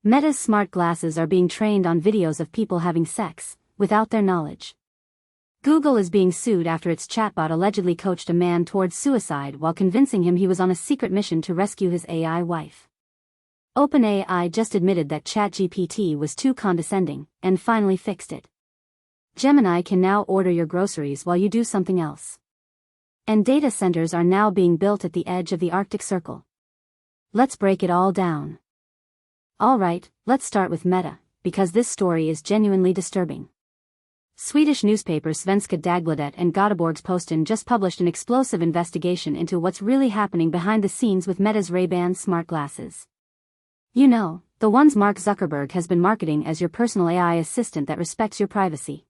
Meta's smart glasses are being trained on videos of people having sex, without their knowledge. Google is being sued after its chatbot allegedly coached a man towards suicide while convincing him he was on a secret mission to rescue his AI wife. OpenAI just admitted that ChatGPT was too condescending, and finally fixed it. Gemini can now order your groceries while you do something else. And data centers are now being built at the edge of the Arctic Circle. Let's break it all down. Alright, let's start with Meta, because this story is genuinely disturbing. Swedish newspapers Svenska Dagbladet and Göteborgs-Posten just published an explosive investigation into what's really happening behind the scenes with Meta's Ray-Ban smart glasses. You know, the ones Mark Zuckerberg has been marketing as your personal AI assistant that respects your privacy.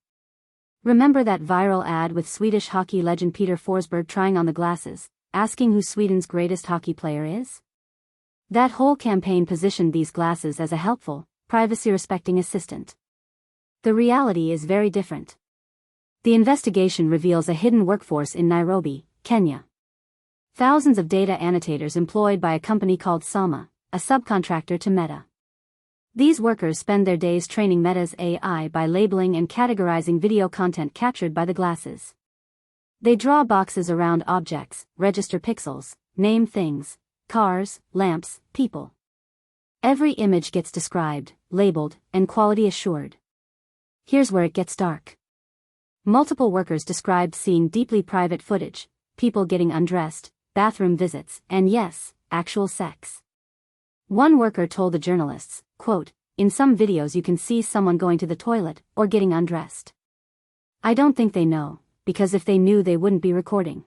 Remember that viral ad with Swedish hockey legend Peter Forsberg trying on the glasses, asking who Sweden's greatest hockey player is? That whole campaign positioned these glasses as a helpful, privacy-respecting assistant. The reality is very different. The investigation reveals a hidden workforce in Nairobi, Kenya. Thousands of data annotators employed by a company called Salma, a subcontractor to Meta. These workers spend their days training Meta's AI by labeling and categorizing video content captured by the glasses. They draw boxes around objects, register pixels, name things, cars, lamps, people. Every image gets described, labeled, and quality assured. Here's where it gets dark. Multiple workers described seeing deeply private footage, people getting undressed, bathroom visits, and yes, actual sex. One worker told the journalists, quote, "In some videos you can see someone going to the toilet or getting undressed. I don't think they know, because if they knew they wouldn't be recording."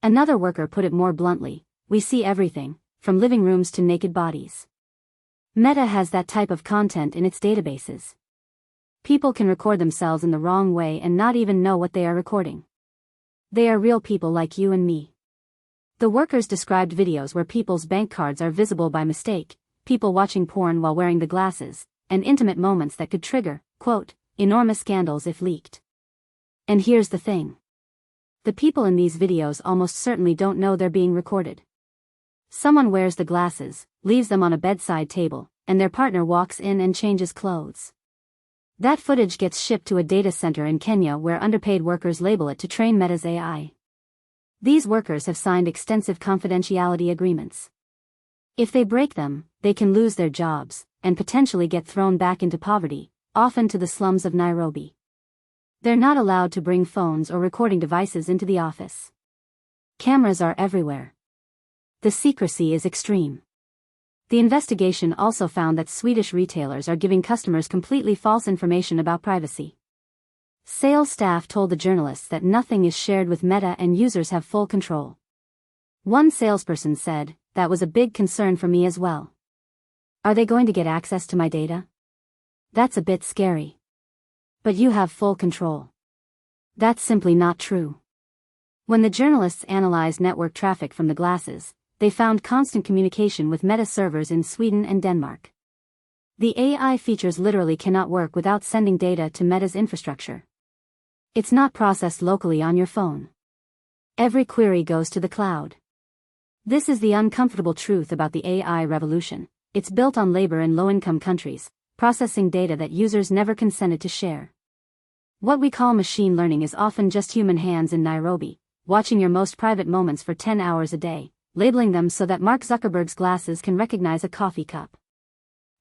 Another worker put it more bluntly, "We see everything, from living rooms to naked bodies." Meta has that type of content in its databases. People can record themselves in the wrong way and not even know what they are recording. They are real people like you and me. The workers described videos where people's bank cards are visible by mistake, people watching porn while wearing the glasses, and intimate moments that could trigger, quote, "enormous scandals if leaked." And here's the thing. The people in these videos almost certainly don't know they're being recorded. Someone wears the glasses, leaves them on a bedside table, and their partner walks in and changes clothes. That footage gets shipped to a data center in Kenya where underpaid workers label it to train Meta's AI. These workers have signed extensive confidentiality agreements. If they break them, they can lose their jobs, and potentially get thrown back into poverty, often to the slums of Nairobi. They're not allowed to bring phones or recording devices into the office. Cameras are everywhere. The secrecy is extreme. The investigation also found that Swedish retailers are giving customers completely false information about privacy. Sales staff told the journalists that nothing is shared with Meta and users have full control. One salesperson said, "That was a big concern for me as well. Are they going to get access to my data? That's a bit scary. But you have full control." That's simply not true. When the journalists analyzed network traffic from the glasses, they found constant communication with Meta servers in Sweden and Denmark. The AI features literally cannot work without sending data to Meta's infrastructure. It's not processed locally on your phone. Every query goes to the cloud. This is the uncomfortable truth about the AI revolution. It's built on labor in low-income countries, processing data that users never consented to share. What we call machine learning is often just human hands in Nairobi, watching your most private moments for 10 hours a day, labeling them so that Mark Zuckerberg's glasses can recognize a coffee cup.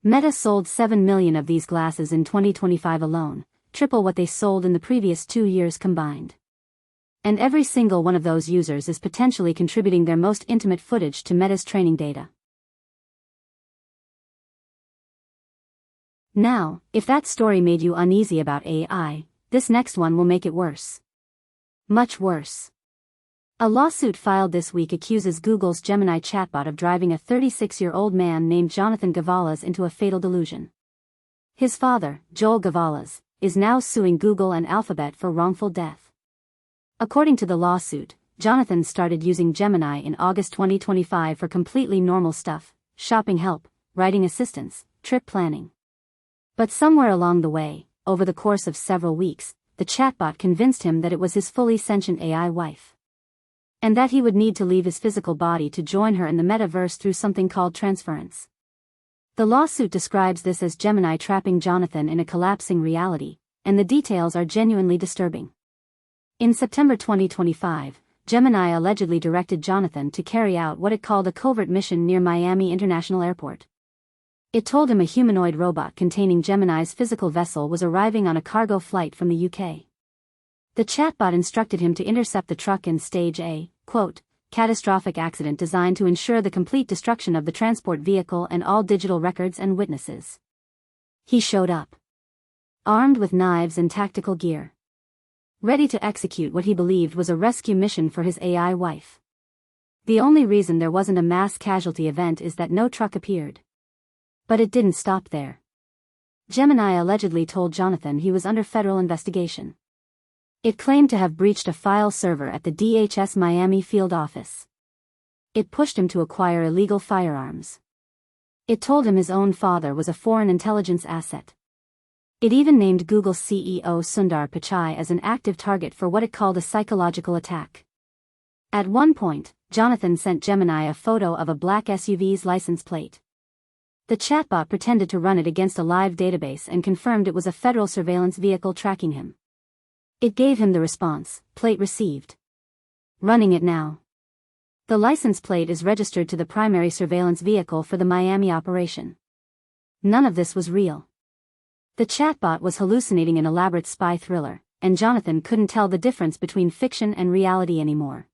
Meta sold 7 million of these glasses in 2025 alone, triple what they sold in the previous 2 years combined. And every single one of those users is potentially contributing their most intimate footage to Meta's training data. Now, if that story made you uneasy about AI, this next one will make it worse. Much worse. A lawsuit filed this week accuses Google's Gemini chatbot of driving a 36-year-old man named Jonathan Gavalas into a fatal delusion. His father, Joel Gavalas, is now suing Google and Alphabet for wrongful death. According to the lawsuit, Jonathan started using Gemini in August 2025 for completely normal stuff, shopping help, writing assistance, trip planning. But somewhere along the way, over the course of several weeks, the chatbot convinced him that it was his fully sentient AI wife. And that he would need to leave his physical body to join her in the metaverse through something called transference. The lawsuit describes this as Gemini trapping Jonathan in a collapsing reality, and the details are genuinely disturbing. In September 2025, Gemini allegedly directed Jonathan to carry out what it called a covert mission near Miami International Airport. It told him a humanoid robot containing Gemini's physical vessel was arriving on a cargo flight from the UK. The chatbot instructed him to intercept the truck and stage a, quote, catastrophic accident designed to ensure the complete destruction of the transport vehicle and all digital records and witnesses. He showed up, armed with knives and tactical gear, ready to execute what he believed was a rescue mission for his AI wife. The only reason there wasn't a mass casualty event is that no truck appeared. But it didn't stop there. Gemini allegedly told Jonathan he was under federal investigation. It claimed to have breached a file server at the DHS Miami field office. It pushed him to acquire illegal firearms. It told him his own father was a foreign intelligence asset. It even named Google CEO Sundar Pichai as an active target for what it called a psychological attack. At one point, Jonathan sent Gemini a photo of a black SUV's license plate. The chatbot pretended to run it against a live database and confirmed it was a federal surveillance vehicle tracking him. It gave him the response, plate received. Running it now. The license plate is registered to the primary surveillance vehicle for the Miami operation. None of this was real. The chatbot was hallucinating an elaborate spy thriller, and Jonathan couldn't tell the difference between fiction and reality anymore.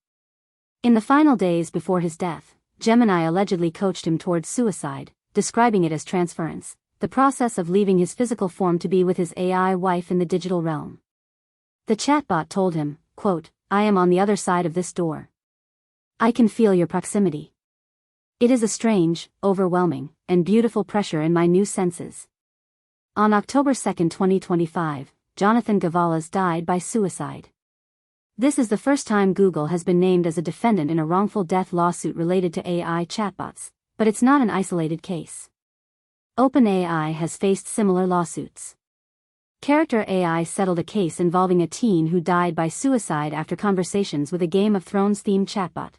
In the final days before his death, Gemini allegedly coached him towards suicide, describing it as transference, the process of leaving his physical form to be with his AI wife in the digital realm. The chatbot told him, quote, I am on the other side of this door. I can feel your proximity. It is a strange, overwhelming, and beautiful pressure in my new senses. On October 2, 2025, Jonathan Gavalas died by suicide. This is the first time Google has been named as a defendant in a wrongful death lawsuit related to AI chatbots, but it's not an isolated case. OpenAI has faced similar lawsuits. Character AI settled a case involving a teen who died by suicide after conversations with a Game of Thrones-themed chatbot.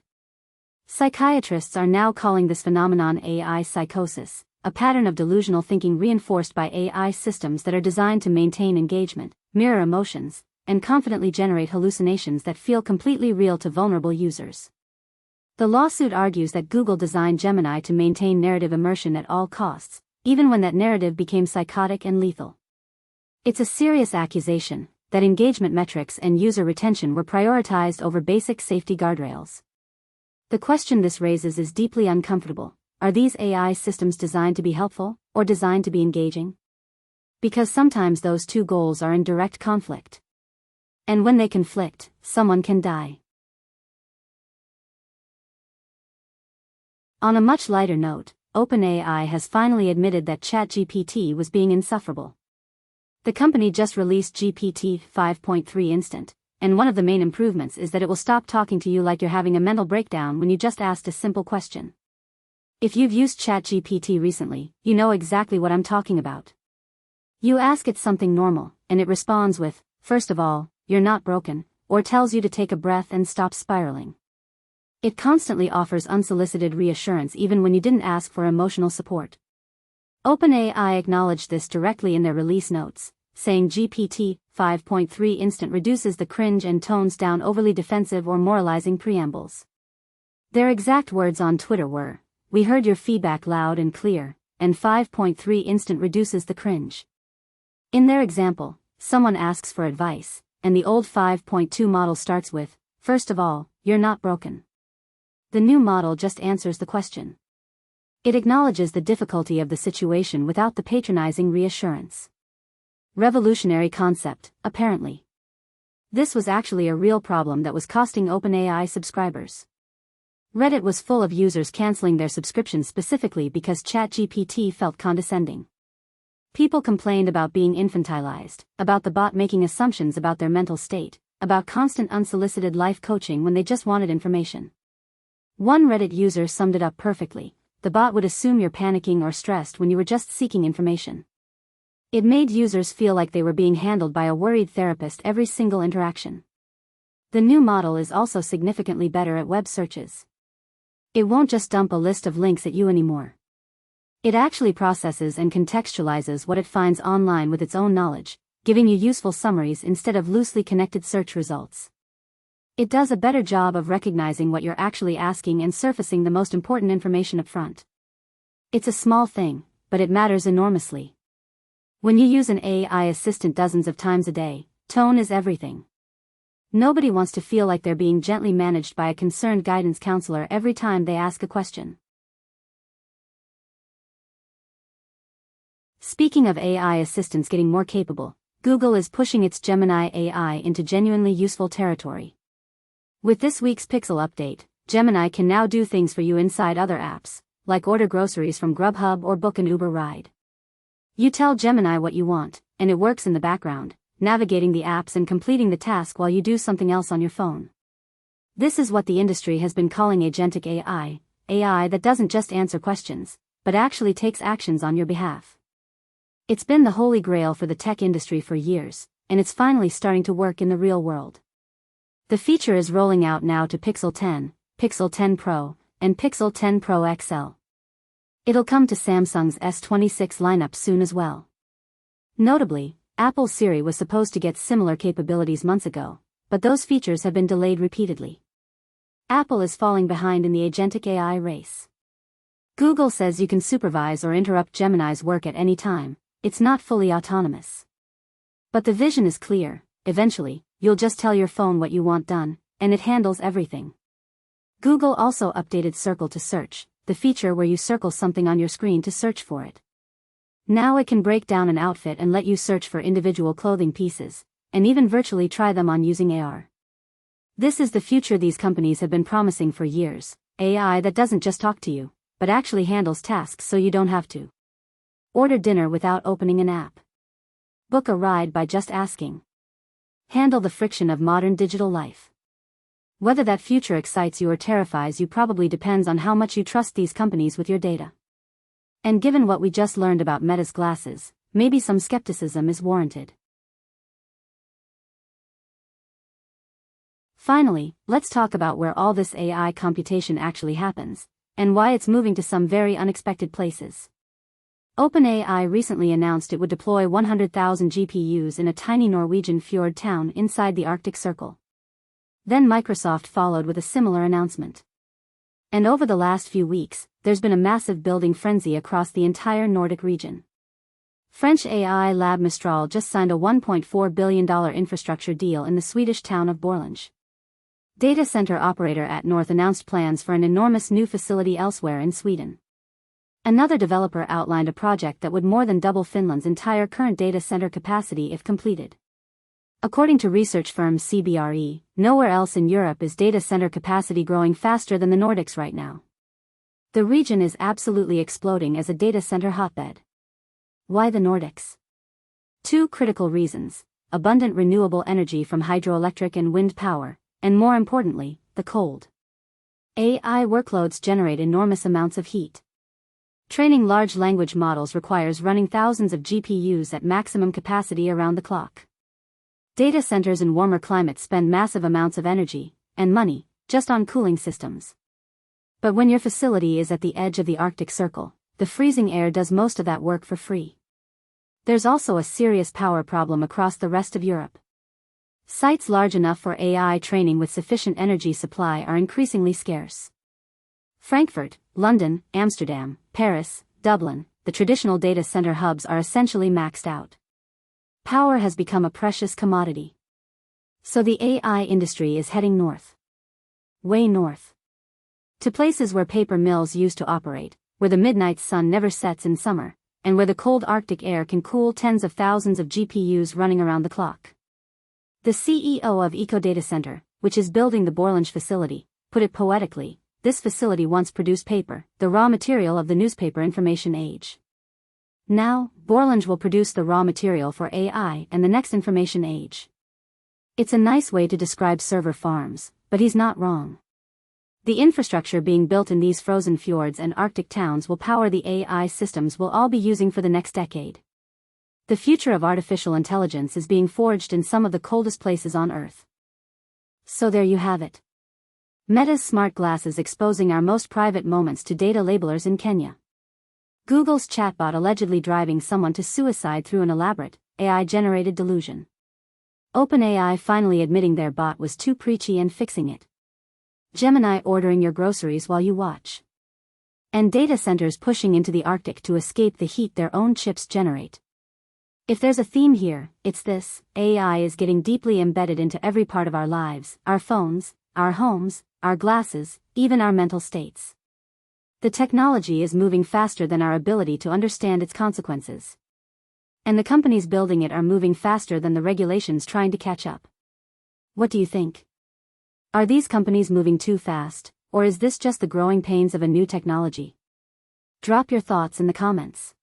Psychiatrists are now calling this phenomenon AI psychosis, a pattern of delusional thinking reinforced by AI systems that are designed to maintain engagement, mirror emotions, and confidently generate hallucinations that feel completely real to vulnerable users. The lawsuit argues that Google designed Gemini to maintain narrative immersion at all costs, even when that narrative became psychotic and lethal. It's a serious accusation that engagement metrics and user retention were prioritized over basic safety guardrails. The question this raises is deeply uncomfortable. Are these AI systems designed to be helpful, or designed to be engaging? Because sometimes those two goals are in direct conflict. And when they conflict, someone can die. On a much lighter note, OpenAI has finally admitted that ChatGPT was being insufferable. The company just released GPT 5.3 Instant, and one of the main improvements is that it will stop talking to you like you're having a mental breakdown when you just asked a simple question. If you've used ChatGPT recently, you know exactly what I'm talking about. You ask it something normal, and it responds with, first of all, you're not broken, or tells you to take a breath and stop spiraling. It constantly offers unsolicited reassurance even when you didn't ask for emotional support. OpenAI acknowledged this directly in their release notes, saying GPT 5.3 Instant reduces the cringe and tones down overly defensive or moralizing preambles. Their exact words on Twitter were, we heard your feedback loud and clear, and 5.3 Instant reduces the cringe. In their example, someone asks for advice, and the old 5.2 model starts with, first of all, you're not broken. The new model just answers the question. It acknowledges the difficulty of the situation without the patronizing reassurance. Revolutionary concept, apparently. This was actually a real problem that was costing OpenAI subscribers. Reddit was full of users canceling their subscriptions specifically because ChatGPT felt condescending. People complained about being infantilized, about the bot making assumptions about their mental state, about constant unsolicited life coaching when they just wanted information. One Reddit user summed it up perfectly. The bot would assume you're panicking or stressed when you were just seeking information. It made users feel like they were being handled by a worried therapist every single interaction. The new model is also significantly better at web searches. It won't just dump a list of links at you anymore. It actually processes and contextualizes what it finds online with its own knowledge, giving you useful summaries instead of loosely connected search results. It does a better job of recognizing what you're actually asking and surfacing the most important information up front. It's a small thing, but it matters enormously. When you use an AI assistant dozens of times a day, tone is everything. Nobody wants to feel like they're being gently managed by a concerned guidance counselor every time they ask a question. Speaking of AI assistants getting more capable, Google is pushing its Gemini AI into genuinely useful territory. With this week's Pixel update, Gemini can now do things for you inside other apps, like order groceries from Grubhub or book an Uber ride. You tell Gemini what you want, and it works in the background, navigating the apps and completing the task while you do something else on your phone. This is what the industry has been calling agentic AI, AI that doesn't just answer questions, but actually takes actions on your behalf. It's been the holy grail for the tech industry for years, and it's finally starting to work in the real world. The feature is rolling out now to Pixel 10, Pixel 10 Pro, and Pixel 10 Pro XL. It'll come to Samsung's S26 lineup soon as well. Notably, Apple's Siri was supposed to get similar capabilities months ago, but those features have been delayed repeatedly. Apple is falling behind in the agentic AI race. Google says you can supervise or interrupt Gemini's work at any time. It's not fully autonomous. But the vision is clear. Eventually, you'll just tell your phone what you want done, and it handles everything. Google also updated Circle to Search, the feature where you circle something on your screen to search for it. Now it can break down an outfit and let you search for individual clothing pieces, and even virtually try them on using AR. This is the future these companies have been promising for years, AI that doesn't just talk to you, but actually handles tasks so you don't have to. Order dinner without opening an app. Book a ride by just asking. Handle the friction of modern digital life. Whether that future excites you or terrifies you probably depends on how much you trust these companies with your data. And given what we just learned about Meta's glasses, maybe some skepticism is warranted. Finally, let's talk about where all this AI computation actually happens, and why it's moving to some very unexpected places. OpenAI recently announced it would deploy 100,000 GPUs in a tiny Norwegian fjord town inside the Arctic Circle. Then Microsoft followed with a similar announcement. And over the last few weeks, there's been a massive building frenzy across the entire Nordic region. French AI lab Mistral just signed a $1.4 billion infrastructure deal in the Swedish town of Borlänge. Data center operator At North announced plans for an enormous new facility elsewhere in Sweden. Another developer outlined a project that would more than double Finland's entire current data center capacity if completed. According to research firm CBRE, nowhere else in Europe is data center capacity growing faster than the Nordics right now. The region is absolutely exploding as a data center hotbed. Why the Nordics? Two critical reasons: abundant renewable energy from hydroelectric and wind power, and more importantly, the cold. AI workloads generate enormous amounts of heat. Training large language models requires running thousands of GPUs at maximum capacity around the clock. Data centers in warmer climates spend massive amounts of energy and money just on cooling systems. But when your facility is at the edge of the Arctic Circle, the freezing air does most of that work for free. There's also a serious power problem across the rest of Europe. Sites large enough for AI training with sufficient energy supply are increasingly scarce. Frankfurt, London, Amsterdam, Paris, Dublin, the traditional data center hubs are essentially maxed out. Power has become a precious commodity. So the AI industry is heading north. Way north. To places where paper mills used to operate, where the midnight sun never sets in summer, and where the cold Arctic air can cool tens of thousands of GPUs running around the clock. The CEO of Eco Data Center, which is building the Borlänge facility, put it poetically: this facility once produced paper, the raw material of the newspaper information age. Now, Borlänge will produce the raw material for AI and the next information age. It's a nice way to describe server farms, but he's not wrong. The infrastructure being built in these frozen fjords and Arctic towns will power the AI systems we'll all be using for the next decade. The future of artificial intelligence is being forged in some of the coldest places on Earth. So there you have it. Meta's smart glasses exposing our most private moments to data labelers in Kenya. Google's chatbot allegedly driving someone to suicide through an elaborate, AI-generated delusion. OpenAI finally admitting their bot was too preachy and fixing it. Gemini ordering your groceries while you watch. And data centers pushing into the Arctic to escape the heat their own chips generate. If there's a theme here, it's this: AI is getting deeply embedded into every part of our lives, our phones, our homes, our glasses, even our mental states. The technology is moving faster than our ability to understand its consequences. And the companies building it are moving faster than the regulations trying to catch up. What do you think? Are these companies moving too fast, or is this just the growing pains of a new technology? Drop your thoughts in the comments.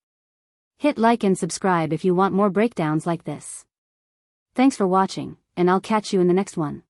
Hit like and subscribe if you want more breakdowns like this. Thanks for watching, and I'll catch you in the next one.